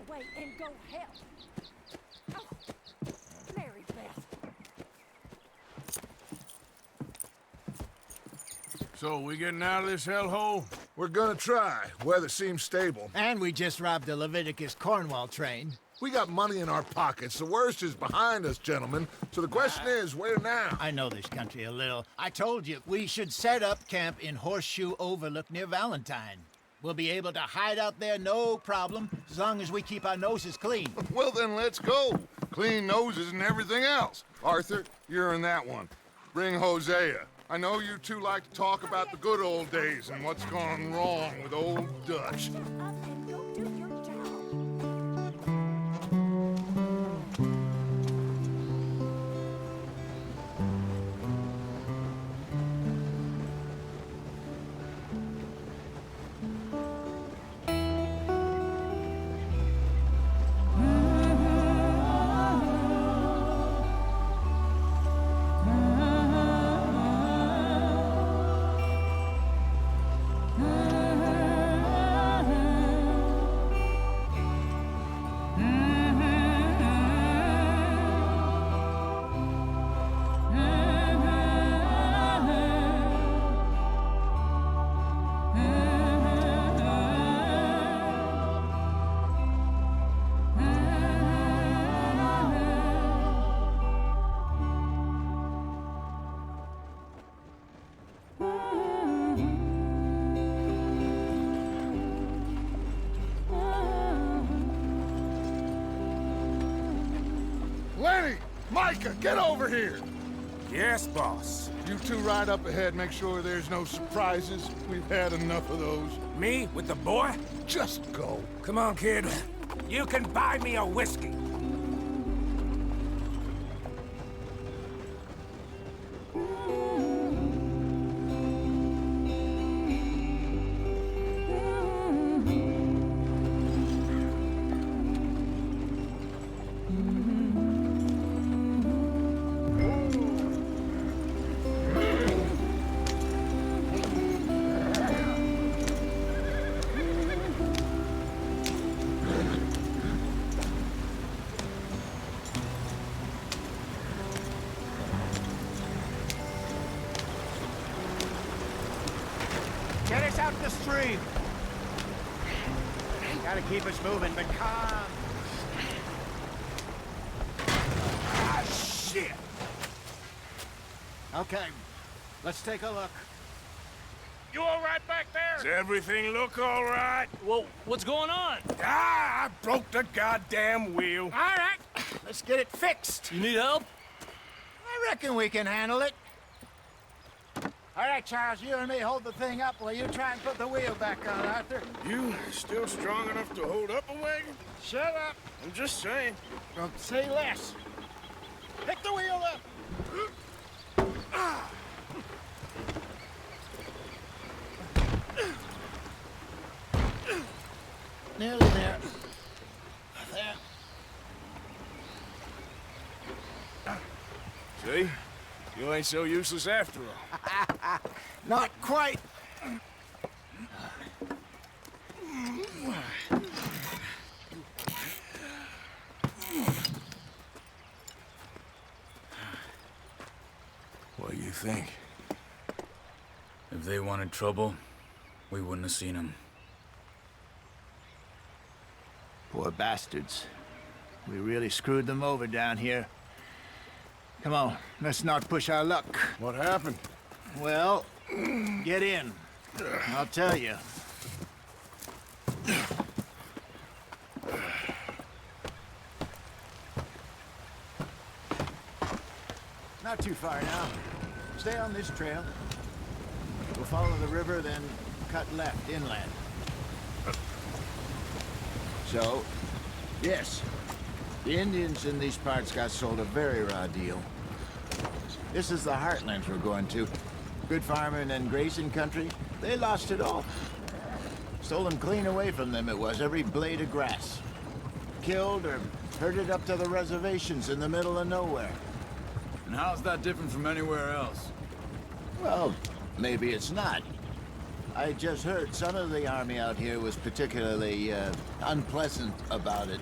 away and go help. Oh, Mary Beth. So, we getting out of this hellhole? We're gonna try. Weather seems stable. And we just robbed a Leviticus Cornwall train. We got money in our pockets. The worst is behind us, gentlemen. So the question is, where now? I know this country a little. I told you, we should set up camp in Horseshoe Overlook near Valentine. We'll be able to hide out there, no problem, as long as we keep our noses clean. Well, then let's go. Clean noses and everything else. Arthur, you're in that one. Bring Hosea. I know you two like to talk about the good old days and what's gone wrong with old Dutch. Shut up and go do your job. Lenny! Micah, get over here! Yes, boss. You two ride up ahead, make sure there's no surprises. We've had enough of those. Me with the boy? Just go. Come on, kid. You can buy me a whiskey. Get us out the stream. Gotta keep us moving, but calm. Ah, shit! Okay, let's take a look. You all right back there? Does everything look all right? Well, what's going on? Ah, I broke the goddamn wheel. All right, let's get it fixed. You need help? I reckon we can handle it. All right, Charles, you and me hold the thing up while you try and put the wheel back on, Arthur. You still strong enough to hold up a wagon? Shut up. I'm just saying. Don't say less. Pick the wheel up. Nearly there. There. See? You ain't so useless after all. Not quite. What do you think? If they wanted trouble, we wouldn't have seen them. Poor bastards. We really screwed them over down here. Come on, let's not push our luck. What happened? Well, get in. I'll tell you. Not too far now. Stay on this trail. We'll follow the river, then cut left inland. So, yes, the Indians in these parts got sold a very raw deal. This is the heartlands we're going to. Good farming and grazing country. They lost it all. Stolen clean away from them it was, every blade of grass. Killed or herded up to the reservations in the middle of nowhere. And how's that different from anywhere else? Well, maybe it's not. I just heard some of the army out here was particularly, unpleasant about it.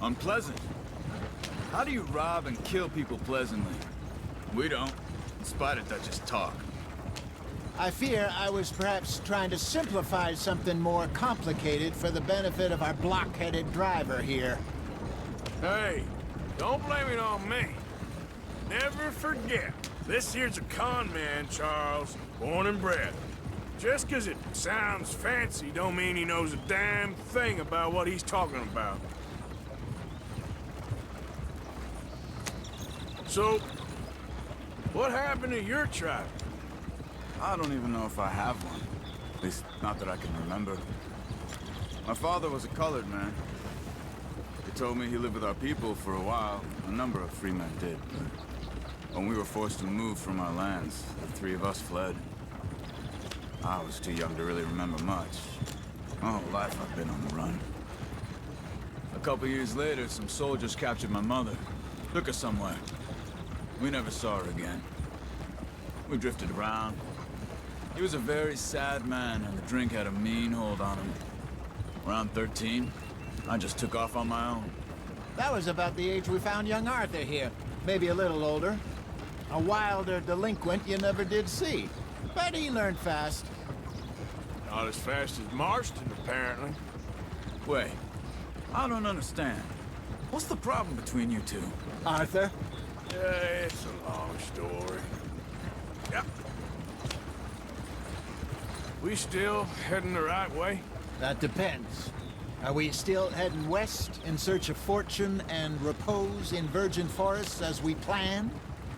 Unpleasant? How do you rob and kill people pleasantly? We don't, in spite of Dutch's talk. I fear I was perhaps trying to simplify something more complicated for the benefit of our block-headed driver here. Hey, don't blame it on me. Never forget, this here's a con man, Charles, born and bred. Just 'cause it sounds fancy don't mean he knows a damn thing about what he's talking about. So, what happened to your tribe? I don't even know if I have one. At least, not that I can remember. My father was a colored man. He told me he lived with our people for a while. A number of free men did, but when we were forced to move from our lands, the three of us fled. I was too young to really remember much. My whole life I've been on the run. A couple years later, some soldiers captured my mother. Took her somewhere. We never saw her again. We drifted around. He was a very sad man, and the drink had a mean hold on him. Around 13, I just took off on my own. That was about the age we found young Arthur here. Maybe a little older. A wilder delinquent you never did see. But he learned fast. Not as fast as Marston, apparently. Wait, I don't understand. What's the problem between you two? Arthur? Yeah, it's a long story. Yep. We still heading the right way? That depends. Are we still heading west in search of fortune and repose in virgin forests as we planned?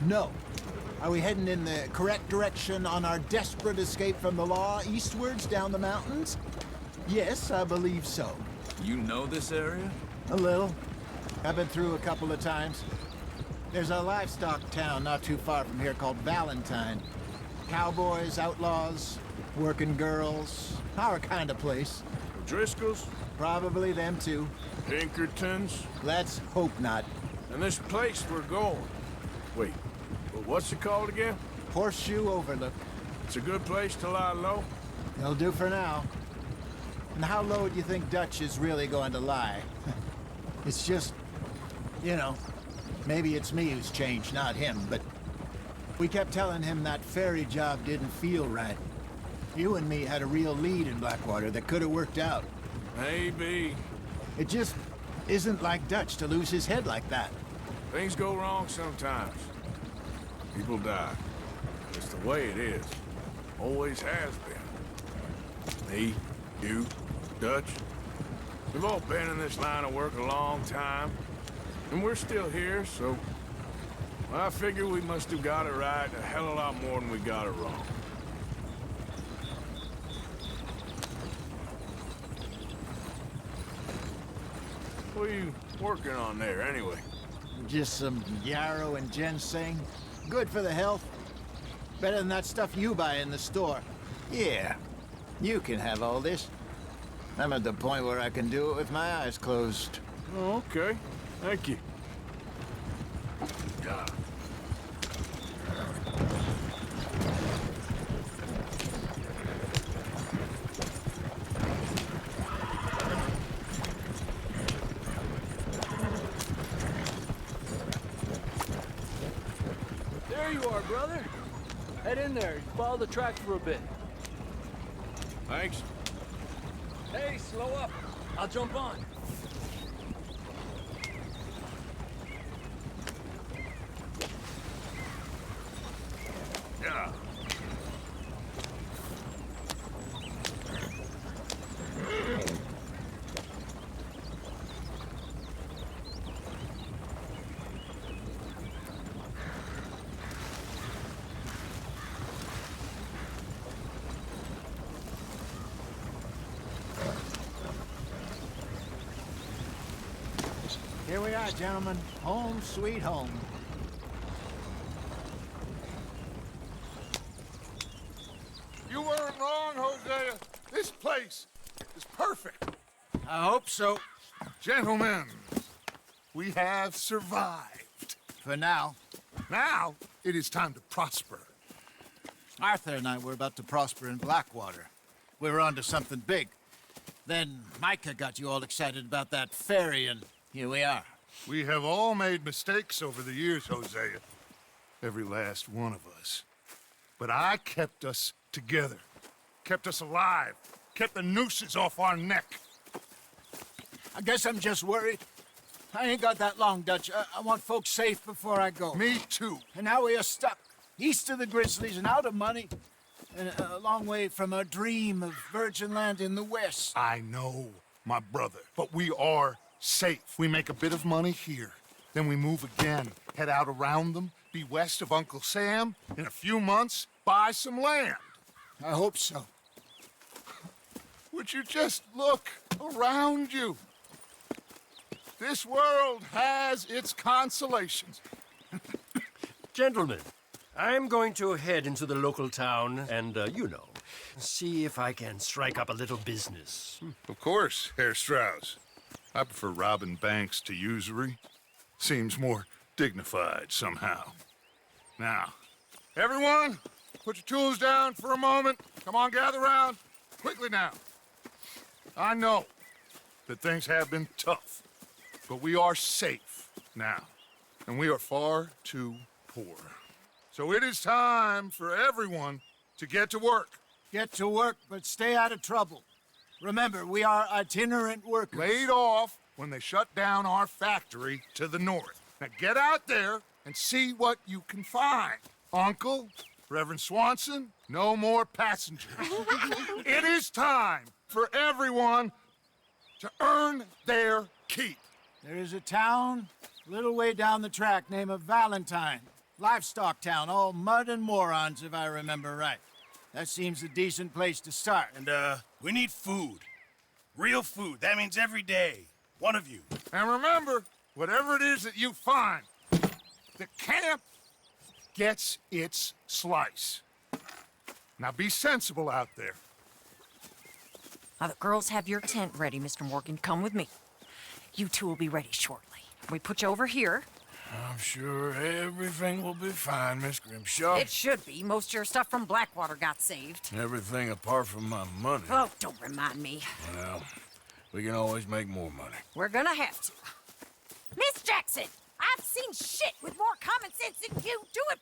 No. Are we heading in the correct direction on our desperate escape from the law eastwards down the mountains? Yes, I believe so. You know this area? A little. I've been through a couple of times. There's a livestock town not too far from here called Valentine. Cowboys, outlaws, working girls, our kind of place. Driscoll's? Probably them too. Pinkertons? Let's hope not. And this place we're going. Wait, but what's it called again? Horseshoe Overlook. It's a good place to lie low? It'll do for now. And how low do you think Dutch is really going to lie? It's just, you know, maybe it's me who's changed, not him, but we kept telling him that ferry job didn't feel right. You and me had a real lead in Blackwater that could have worked out. Maybe. It just isn't like Dutch to lose his head like that. Things go wrong sometimes. People die. It's the way it is. Always has been. Me, you, Dutch. We've all been in this line of work a long time. And we're still here, so... I figure we must have got it right a hell of a lot more than we got it wrong. What are you working on there, anyway? Just some yarrow and ginseng. Good for the health. Better than that stuff you buy in the store. Yeah, you can have all this. I'm at the point where I can do it with my eyes closed. Oh, okay. Thank you. Yeah. There you are, brother. Head in there. Follow the tracks for a bit. Thanks. Hey, slow up. I'll jump on. Yeah. Here we are, gentlemen. Home sweet home. You weren't wrong, Hosea. This place is perfect. I hope so. Gentlemen, we have survived. For now. Now, it is time to prosper. Arthur and I were about to prosper in Blackwater. We were onto something big. Then Micah got you all excited about that ferry, and here we are. We have all made mistakes over the years, Hosea. Every last one of us. But I kept us together. Kept us alive. Kept the nooses off our neck. I guess I'm just worried. I ain't got that long, Dutch. I want folks safe before I go. Me too. And now we are stuck, east of the Grizzlies and out of money, and a long way from our dream of virgin land in the west. I know, my brother. But we are safe. We make a bit of money here. Then we move again, head out around them, be west of Uncle Sam. In a few months, buy some land. I hope so. Would you just look around you? This world has its consolations. Gentlemen, I'm going to head into the local town and, see if I can strike up a little business. Of course, Herr Strauss. I prefer robbing banks to usury. Seems more dignified somehow. Now, everyone, put your tools down for a moment. Come on, gather round. Quickly now. I know that things have been tough, but we are safe now, and we are far too poor. So it is time for everyone to get to work. Get to work, but stay out of trouble. Remember, we are itinerant workers. Laid off when they shut down our factory to the north. Now get out there and see what you can find. Uncle, Reverend Swanson, no more passengers. It is time for everyone to earn their keep. There is a town a little way down the track named Valentine. Livestock town, all mud and morons, if I remember right. That seems a decent place to start. And, we need food. Real food. That means every day. One of you. And remember, whatever it is that you find, the camp gets its slice. Now be sensible out there. Now, the girls have your tent ready, Mr. Morgan. Come with me. You two will be ready shortly. We put you over here. I'm sure everything will be fine, Miss Grimshaw. It should be. Most of your stuff from Blackwater got saved. Everything apart from my money. Oh, don't remind me. Well, we can always make more money. We're gonna have to. Miss Jackson, I've seen shit with more common sense than you. Do it